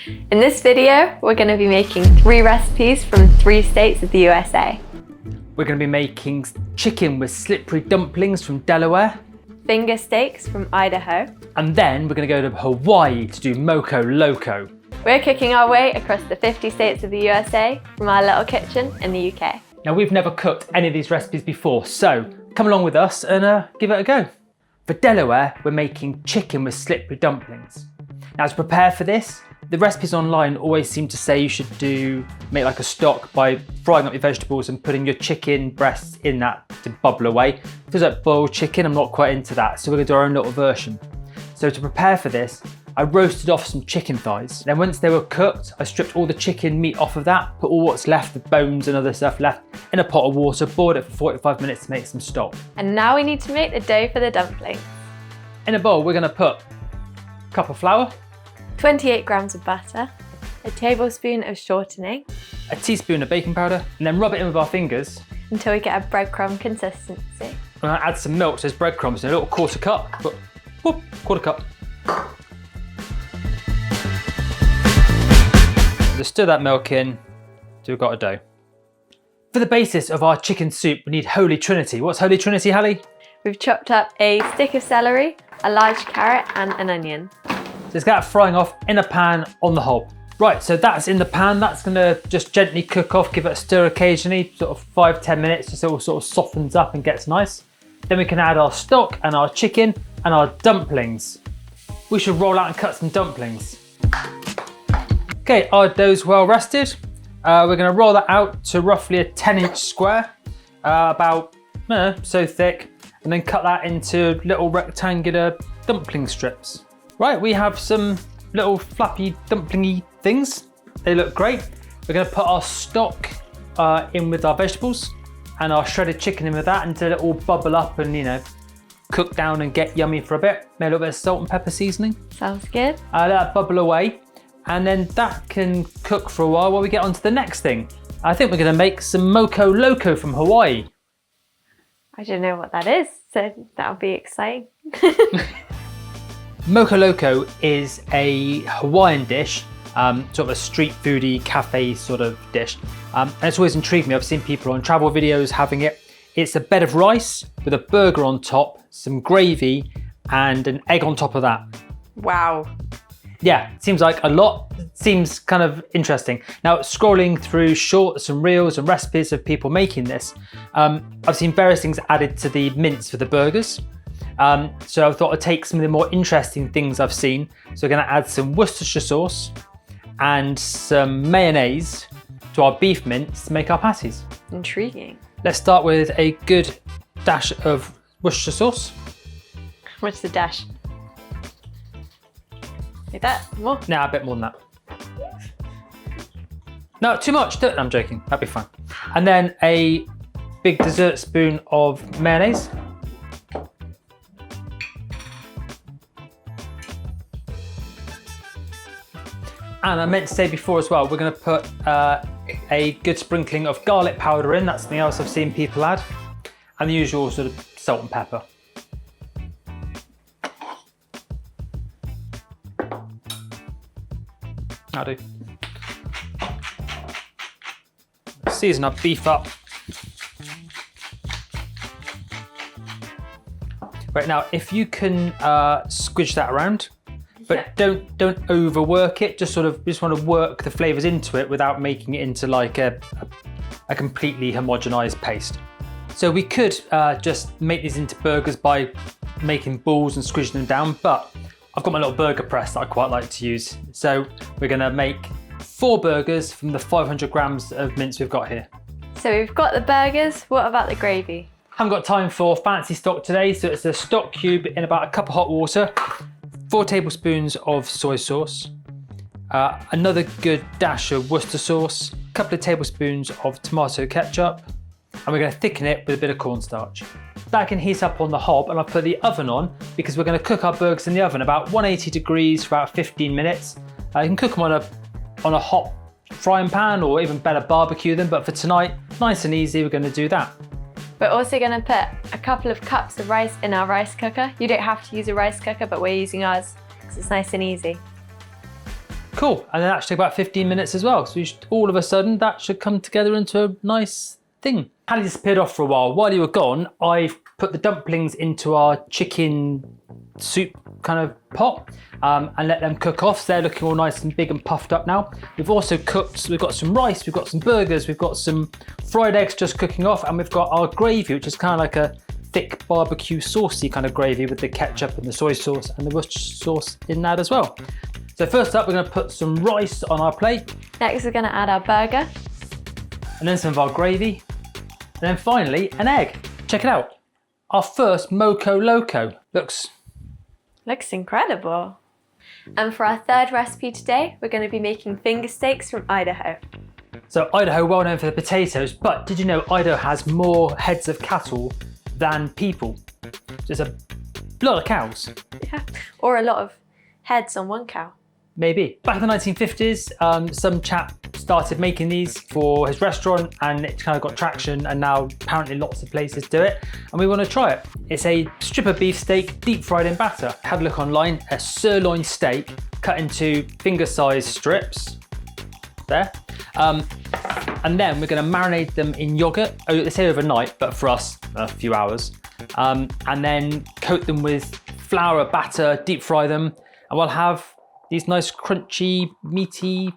In this video, we're going to be making 3 recipes from 3 states of the USA. We're going to be making chicken with slippery dumplings from Delaware. Finger steaks from Idaho. And then we're going to go to Hawaii to do Moco Loco. We're cooking our way across the 50 states of the USA from our little kitchen in the UK. Now we've never cooked any of these recipes before, so come along with us and give it a go. For Delaware, we're making chicken with slippery dumplings. Now to prepare for this, the recipes online always seem to say you should make like a stock by frying up your vegetables and putting your chicken breasts in that to bubble away. Feels like boiled chicken, I'm not quite into that, so we're gonna do our own little version. So to prepare for this, I roasted off some chicken thighs. Then once they were cooked, I stripped all the chicken meat off of that, put all what's left, the bones and other stuff left, in a pot of water, boiled it for 45 minutes to make some stock. And now we need to make the dough for the dumplings. In a bowl, we're gonna put a cup of flour, 28 grams of butter, a tablespoon of shortening, a teaspoon of baking powder, and then rub it in with our fingers. Until we get a breadcrumb consistency. I'm gonna add some milk, so there's breadcrumbs in a little quarter cup, quarter cup. Just stir that milk in till we've got a dough. For the basis of our chicken soup, we need Holy Trinity. What's Holy Trinity, Hallie? We've chopped up a stick of celery, a large carrot and an onion. So let's get that frying off in a pan on the hob. Right, so that's in the pan. That's gonna just gently cook off, give it a stir occasionally, sort of 5-10 minutes, just so it all sort of softens up and gets nice. Then we can add our stock and our chicken and our dumplings. We should roll out and cut some dumplings. Okay, our dough's well rested. We're gonna roll that out to roughly a 10-inch square, about so thick, and then cut that into little rectangular dumpling strips. Right, we have some little flappy dumplingy things. They look great. We're gonna put our stock in with our vegetables and our shredded chicken in with that until it all bubble up and cook down and get yummy for a bit. Maybe a little bit of salt and pepper seasoning. Sounds good. Let that bubble away. And then that can cook for a while we get on to the next thing. I think we're gonna make some Moco Loco from Hawaii. I don't know what that is, so that'll be exciting. Moco Loco is a Hawaiian dish, sort of a street foodie cafe sort of dish. And it's always intrigued me. I've seen people on travel videos having it. It's a bed of rice with a burger on top, some gravy, and an egg on top of that. Wow. Yeah, seems like a lot. Seems kind of interesting. Now, scrolling through shorts and reels and recipes of people making this, I've seen various things added to the mince for the burgers. So I thought I'd take some of the more interesting things I've seen. So we're gonna add some Worcestershire sauce and some mayonnaise to our beef mince to make our patties. Intriguing. Let's start with a good dash of Worcestershire sauce. What's the dash? Like that? More? No, a bit more than that. No, too much. I'm joking. That'd be fine. And then a big dessert spoon of mayonnaise. And I meant to say before as well, we're going to put a good sprinkling of garlic powder in. That's something else I've seen people add. And the usual sort of salt and pepper. That'll do. Season our beef up. Right, now, if you can squidge that around, but don't overwork it. Just want to work the flavors into it without making it into like a completely homogenized paste. So we could just make these into burgers by making balls and squishing them down, but I've got my little burger press that I quite like to use. So we're gonna make 4 burgers from the 500 grams of mince we've got here. So we've got the burgers, what about the gravy? Haven't got time for fancy stock today, so it's a stock cube in about a cup of hot water, 4 tablespoons of soy sauce, another good dash of Worcester sauce, a couple of tablespoons of tomato ketchup, and we're gonna thicken it with a bit of cornstarch. That can heat up on the hob, and I'll put the oven on because we're gonna cook our burgers in the oven about 180 degrees for about 15 minutes. You can cook them on a hot frying pan or even better barbecue them, but for tonight, nice and easy, we're gonna do that. We're also going to put a couple of cups of rice in our rice cooker. You don't have to use a rice cooker, but we're using ours because it's nice and easy. Cool, and then that should take about 15 minutes as well. So all of a sudden that should come together into a nice thing. Hallie disappeared off for a while. While you were gone, I've put the dumplings into our chicken soup kind of pot and let them cook off. So they're looking all nice and big and puffed up now. We've also cooked, we've got some rice, we've got some burgers, we've got some fried eggs just cooking off, and we've got our gravy, which is kind of like a thick barbecue saucy kind of gravy with the ketchup and the soy sauce and the Worcestershire sauce in that as well. So first up, we're going to put some rice on our plate. Next, we're going to add our burger. And then some of our gravy. And then finally, an egg. Check it out. Our first Moco Loco. Looks incredible. And for our third recipe today, we're going to be making finger steaks from Idaho. So Idaho, well known for the potatoes, but did you know Idaho has more heads of cattle than people? There's a lot of cows. Yeah, or a lot of heads on one cow. Maybe. Back in the 1950s, some chap started making these for his restaurant and it kind of got traction, and now apparently lots of places do it, and we want to try it. It's a strip of beef steak deep fried in batter. Had a look online, a sirloin steak cut into finger-sized strips. There. And then we're going to marinate them in yogurt. Oh, they say overnight, but for us, a few hours. And then coat them with flour, batter, deep fry them, and we'll have these nice crunchy, meaty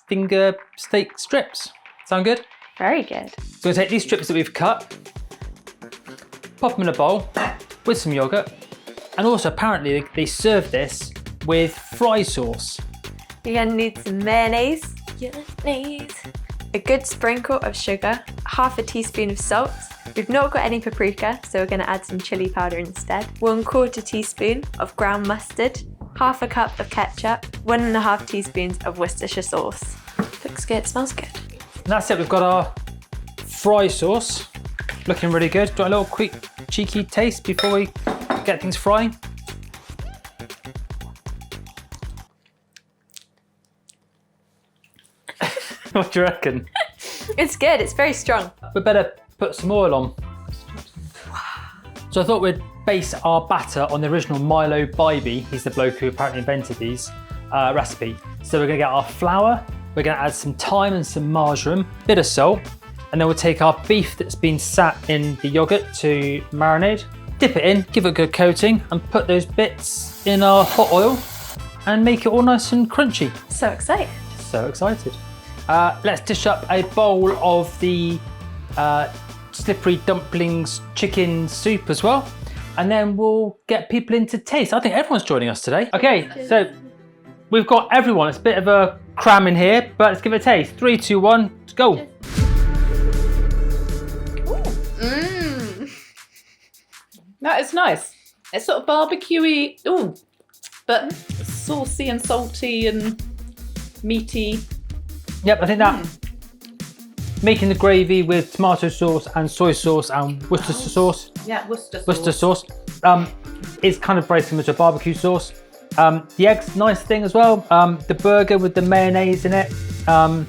finger steak strips. Sound good? Very good. So we're going to take these strips that we've cut, pop them in a bowl with some yogurt, and also apparently they serve this with fry sauce. You're going to need some mayonnaise, a good sprinkle of sugar, half a teaspoon of salt. We've not got any paprika, so we're going to add some chili powder instead. 1/4 teaspoon of ground mustard, half a cup of ketchup, 1.5 teaspoons of Worcestershire sauce. Looks good, smells good. And that's it, we've got our fry sauce. Looking really good. Do you want a little quick cheeky taste before we get things frying? What do you reckon? It's good, it's very strong. We better put some oil on. So I thought we'd base our batter on the original Milo Bybee. He's the bloke who apparently invented these recipe. So we're gonna get our flour, we're gonna add some thyme and some marjoram, bit of salt, and then we'll take our beef that's been sat in the yogurt to marinate, dip it in, give it a good coating, and put those bits in our hot oil and make it all nice and crunchy. So excited. So excited. Let's dish up a bowl of the Slippery Dumplings chicken soup as well, and then we'll get people in to taste. I think everyone's joining us today. Okay, so we've got everyone. It's a bit of a cram in here, but let's give it a taste. 3, 2, 1, let's go. That is nice. It's sort of barbecuey, but saucy and salty and meaty. Yep, I think that making the gravy with tomato sauce and soy sauce and Worcestershire sauce. Yeah, Worcestershire sauce is kind of very similar to a barbecue sauce. The egg's nice thing as well. The burger with the mayonnaise in it. Can't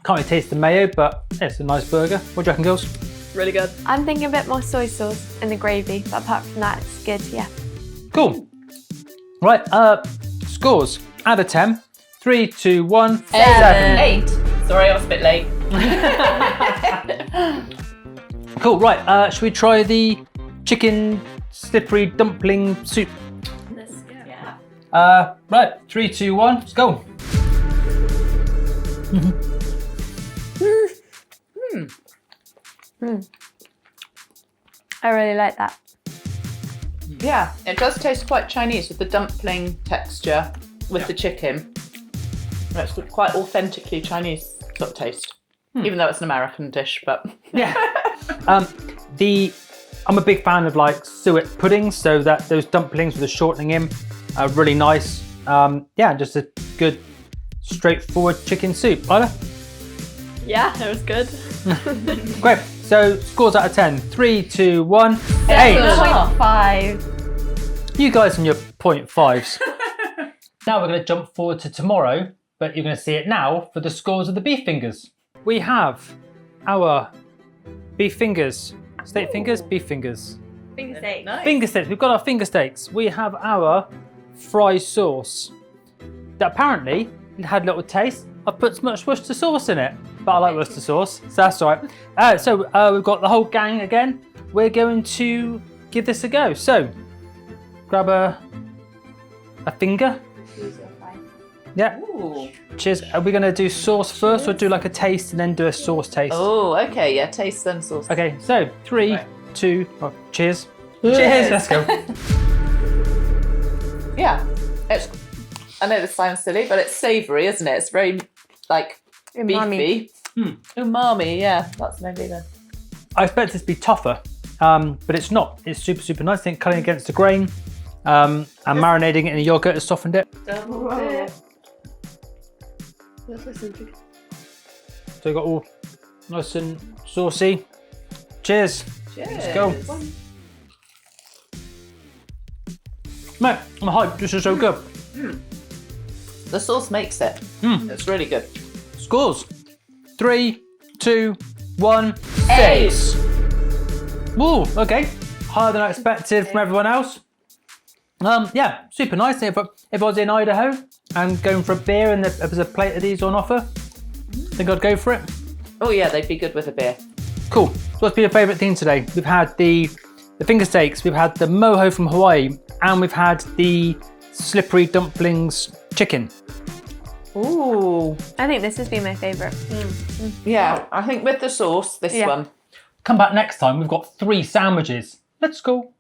really taste the mayo, but it's a nice burger. What do you reckon, girls? Really good. I'm thinking a bit more soy sauce in the gravy, but apart from that, it's good, yeah. Cool. Right, scores. Out of 10. 3, 2, 1, 7. 8. Sorry, I was a bit late. Cool, right, should we try the chicken slippery dumpling soup? Yeah. Right, 3, 2, 1, let's go. I really like that. Yeah, it does taste quite Chinese with the dumpling texture with the chicken. It's quite authentically Chinese sort of taste, even though it's an American dish, but... Yeah. I'm a big fan of like suet puddings, so that those dumplings with the shortening in are really nice. Yeah, just a good, straightforward chicken soup. Lila? Yeah, that was good. Great. So scores out of 10. 3, 2, 1, 8. 7.5. You guys and your 0.5s. Now we're going to jump forward to tomorrow, but you're going to see it now for the scores of the beef fingers. We have our beef fingers. Steak fingers, beef fingers. Finger steak. Nice. Finger steaks. We've got our finger steaks. We have our fry sauce. that apparently it had a little taste. I've put so much Worcester sauce in it, but I like Worcester sauce, so that's all right. So we've got the whole gang again. We're going to give this a go. So grab a finger. Yeah. Ooh. Cheers. Are we going to do sauce first or do like a taste and then do a sauce taste? Oh, okay. Yeah, taste then sauce. Okay, so 3, Right. 2, cheers. Cheers. Cheers, let's go. Yeah. I know this sounds silly, but it's savoury, isn't it? It's very, like, Umami. beefy. Umami, yeah. That's maybe then. I expect it to be tougher, but it's not. It's super, super nice. I think cutting against the grain and marinating it in the yogurt has softened it. So we've got all nice and saucy. Cheers. Cheers. Let's go. Mate, I'm hyped. This is so good. The sauce makes it. It's really good. Scores. 3, 2, 1. Ace. Woo, okay. Higher than I expected from everyone else. Yeah, super nice. If I was in Idaho and going for a beer and there was a plate of these on offer, I think I'd go for it. Oh yeah, they'd be good with a beer. Cool. So what's been your favourite thing today? We've had the finger steaks, we've had the mojo from Hawaii, and we've had the slippery dumplings chicken. Ooh. I think this has been my favourite. Yeah, I think with the sauce, this Yeah. one. Come back next time, we've got 3 sandwiches. Let's go.